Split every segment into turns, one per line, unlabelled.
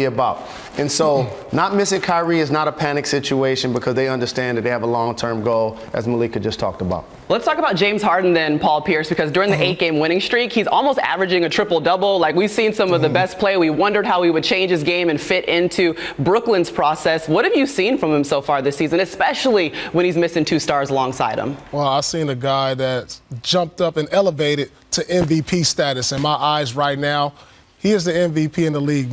about. And so not missing Kyrie is not a panic situation because they understand that they have a long-term goal, as Malika just talked about.
Let's talk about James Harden then, Paul Pierce, because during the 8-game winning streak, he's almost averaging a triple-double. Like, we've seen some of the best play. We wondered how he would change his game and fit into Brooklyn's process. What have you seen from him so far this season, especially when he's missing 2 stars alongside him?
Well, I've seen a guy that jumped up and elevated to MVP status in my eyes right now. He is the MVP in the league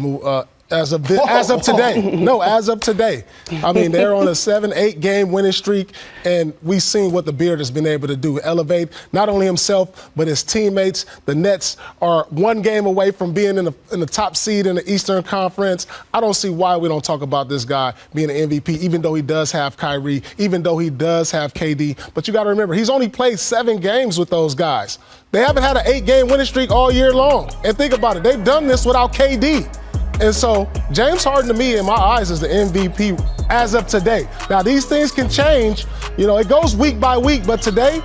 as of today. No, as of today. I mean, they're on a 7-8 game winning streak, and we've seen what the Beard has been able to do. Elevate not only himself, but his teammates. The Nets are 1 game away from being in the top seed in the Eastern Conference. I don't see why we don't talk about this guy being an MVP, even though he does have Kyrie, even though he does have KD. But you got to remember, he's only played 7 games with those guys. They haven't had an 8-game winning streak all year long. And think about it, they've done this without KD. And so James Harden, to me, in my eyes, is the MVP as of today. Now, these things can change. You know, it goes week by week. But today,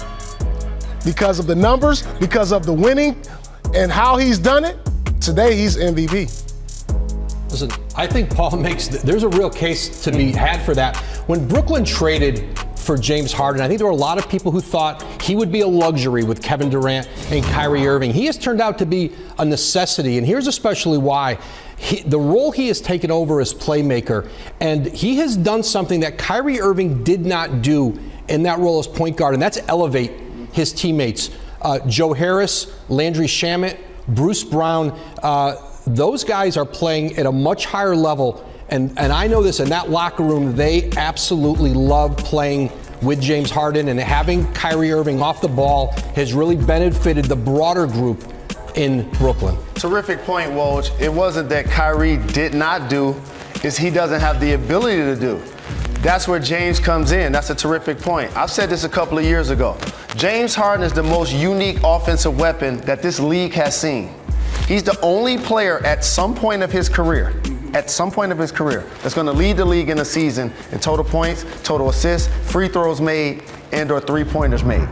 because of the numbers, because of the winning and how he's done it, today he's MVP.
Listen, I think Paul there's a real case to be had for that. When Brooklyn traded for James Harden, I think there were a lot of people who thought he would be a luxury with Kevin Durant and Kyrie Irving. He has turned out to be a necessity, and here's especially why. The role he has taken over as playmaker, and he has done something that Kyrie Irving did not do in that role as point guard, and that's elevate his teammates. Joe Harris, Landry Shamet, Bruce Brown, those guys are playing at a much higher level, and I know this, in that locker room, they absolutely love playing with James Harden, and having Kyrie Irving off the ball has really benefited the broader group in Brooklyn.
Terrific point, Woj. It wasn't that Kyrie did not do, it's he doesn't have the ability to do. That's where James comes in. That's a terrific point. I've said this a couple of years ago. James Harden is the most unique offensive weapon that this league has seen. He's the only player at some point of his career, that's going to lead the league in a season in total points, total assists, free throws made, and/or 3-pointers made.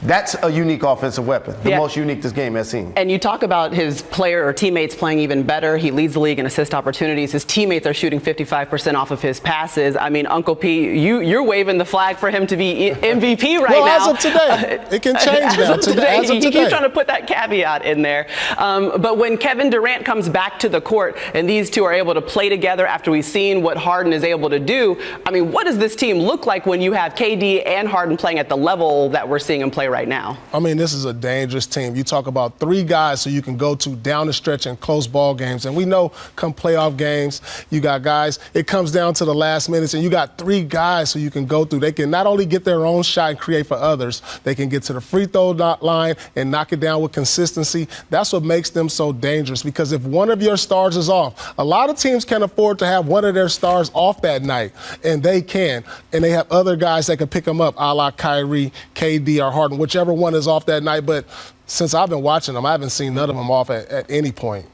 That's a unique offensive weapon, the most unique this game has seen.
And you talk about his player or teammates playing even better. He leads the league in assist opportunities. His teammates are shooting 55% off of his passes. I mean, Uncle P, you're waving the flag for him to be MVP right now.
Well, as of today, it can change now.
He keeps trying to put that caveat in there. But when Kevin Durant comes back to the court and these two are able to play together after we've seen what Harden is able to do, I mean, what does this team look like when you have KD and Harden playing at the level that we're seeing him play right now?
I mean, this is a dangerous team. You talk about 3 guys who you can go to down the stretch and close ball games. And we know come playoff games, you got guys, it comes down to the last minutes, and you got 3 guys who you can go through. They can not only get their own shot and create for others, they can get to the free throw line and knock it down with consistency. That's what makes them so dangerous, because if one of your stars is off, a lot of teams can afford to have one of their stars off that night, and they can. And they have other guys that can pick them up, a la Kyrie, KD, or Harden, whichever one is off that night. But since I've been watching them, I haven't seen none of them off at any point.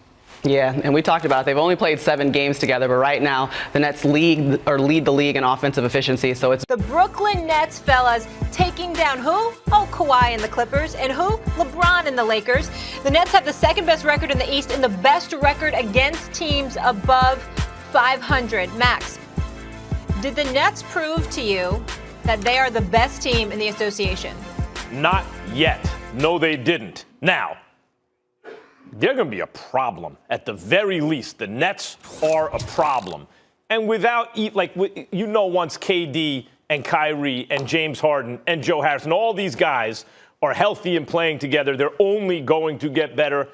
Yeah, and we talked about it. They've only played 7 games together, but right now the Nets lead the league in offensive efficiency. So it's
the Brooklyn Nets, fellas, taking down who? Oh, Kawhi and the Clippers. And who? LeBron and the Lakers. The Nets have the 2nd best record in the East and the best record against teams above 500. Max, did the Nets prove to you that they are the best team in the association?
Not yet. No, they didn't. Now, they're going to be a problem. At the very least, the Nets are a problem. And without, once KD and Kyrie and James Harden and Joe Harris and all these guys are healthy and playing together, they're only going to get better.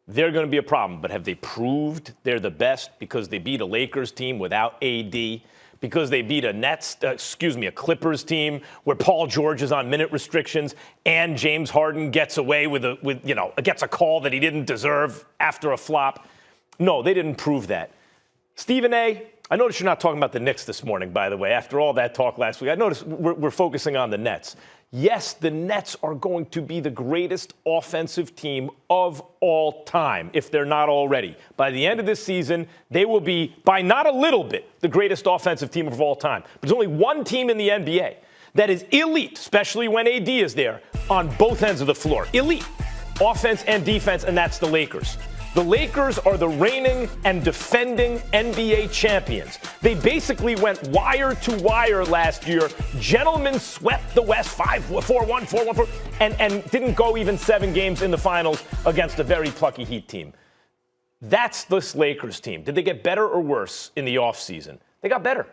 They're going to be a problem. But have they proved they're the best because they beat a Lakers team without AD? Because they beat a Clippers team where Paul George is on minute restrictions and James Harden gets away gets a call that he didn't deserve after a flop? No, they didn't prove that. Stephen A., I noticed you're not talking about the Knicks this morning, by the way. After all that talk last week, I noticed we're focusing on the Nets. Yes, the Nets are going to be the greatest offensive team of all time, if they're not already. By the end of this season, they will be, by not a little bit, the greatest offensive team of all time. But there's only one team in the NBA that is elite, especially when AD is there, on both ends of the floor. Elite, offense and defense, and that's the Lakers. The Lakers are the reigning and defending NBA champions. They basically went wire to wire last year. Gentlemen swept the West 4-1, 4-1, and didn't go even 7 games in the finals against a very plucky Heat team. That's this Lakers team. Did they get better or worse in the offseason? They got better.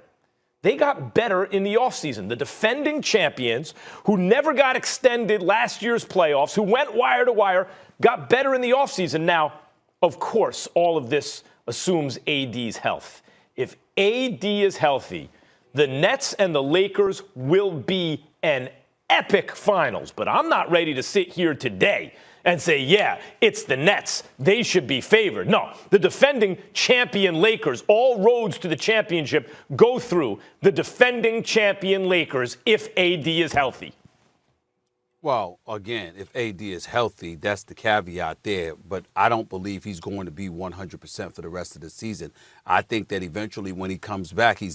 They got better in the offseason. The defending champions who never got extended last year's playoffs, who went wire to wire, got better in the offseason. Now, of course, all of this assumes AD's health. If AD is healthy, the Nets and the Lakers will be an epic finals. But I'm not ready to sit here today and say, yeah, it's the Nets. They should be favored. No, the defending champion Lakers, all roads to the championship go through the defending champion Lakers if AD is healthy.
Well, again, if AD is healthy, that's the caveat there. But I don't believe he's going to be 100% for the rest of the season. I think that eventually when he comes back, he's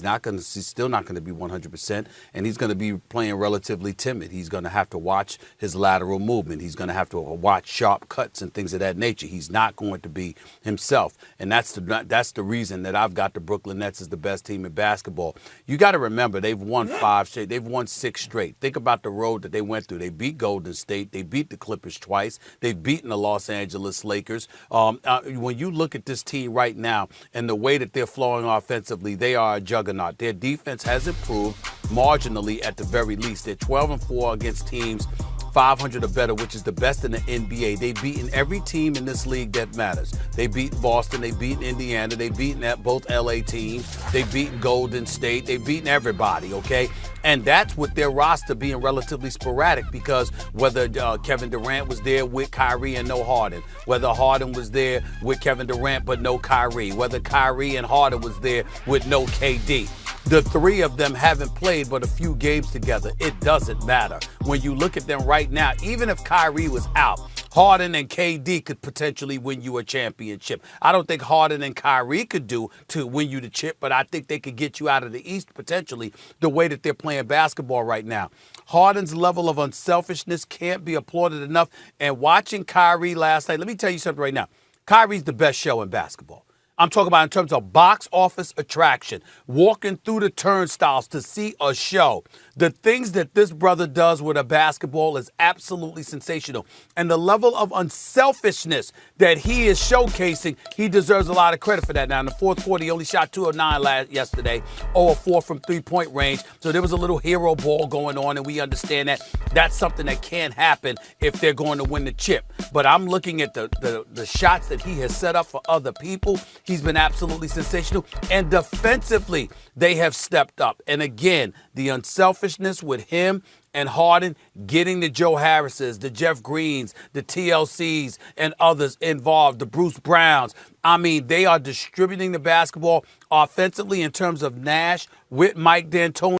still not going to be 100%, and he's going to be playing relatively timid. He's going to have to watch his lateral movement. He's going to have to watch sharp cuts and things of that nature. He's not going to be himself, and that's the reason that I've got the Brooklyn Nets as the best team in basketball. You got to remember, they've won 5 straight. They've won 6 straight. Think about the road that they went through. They beat Golden State. They beat the Clippers twice. They've beaten the Los Angeles Lakers. When you look at this team right now and the way that they're flowing offensively, they are a juggernaut. Their defense has improved marginally at the very least. They're 12-4 against teams 500 or better, which is the best in the NBA. They've beaten every team in this league that matters. They beat Boston. They beat Indiana. They've beaten both LA teams. They've beaten Golden State. They've beaten everybody, okay? And that's with their roster being relatively sporadic, because whether Kevin Durant was there with Kyrie and no Harden, whether Harden was there with Kevin Durant but no Kyrie, whether Kyrie and Harden was there with no KD. The 3 of them haven't played but a few games together. It doesn't matter. When you look at them right now, even if Kyrie was out, Harden and KD could potentially win you a championship. I don't think Harden and Kyrie could do to win you the chip, but I think they could get you out of the East potentially the way that they're playing basketball right now. Harden's level of unselfishness can't be applauded enough. And watching Kyrie last night, let me tell you something right now. Kyrie's the best show in basketball. I'm talking about in terms of box office attraction, walking through the turnstiles to see a show. The things that this brother does with a basketball is absolutely sensational. And the level of unselfishness that he is showcasing, he deserves a lot of credit for that. Now, in the fourth quarter, he only shot 2 of 9 yesterday, 0 of 4 from three-point range. So there was a little hero ball going on, and we understand that that's something that can happen if they're going to win the chip. But I'm looking at the shots that he has set up for other people. He's been absolutely sensational. And defensively, they have stepped up. And again, the unselfishness with him and Harden getting the Joe Harrises, the Jeff Greens, the TLCs, and others involved, the Bruce Browns. I mean, they are distributing the basketball offensively in terms of Nash with Mike D'Antoni.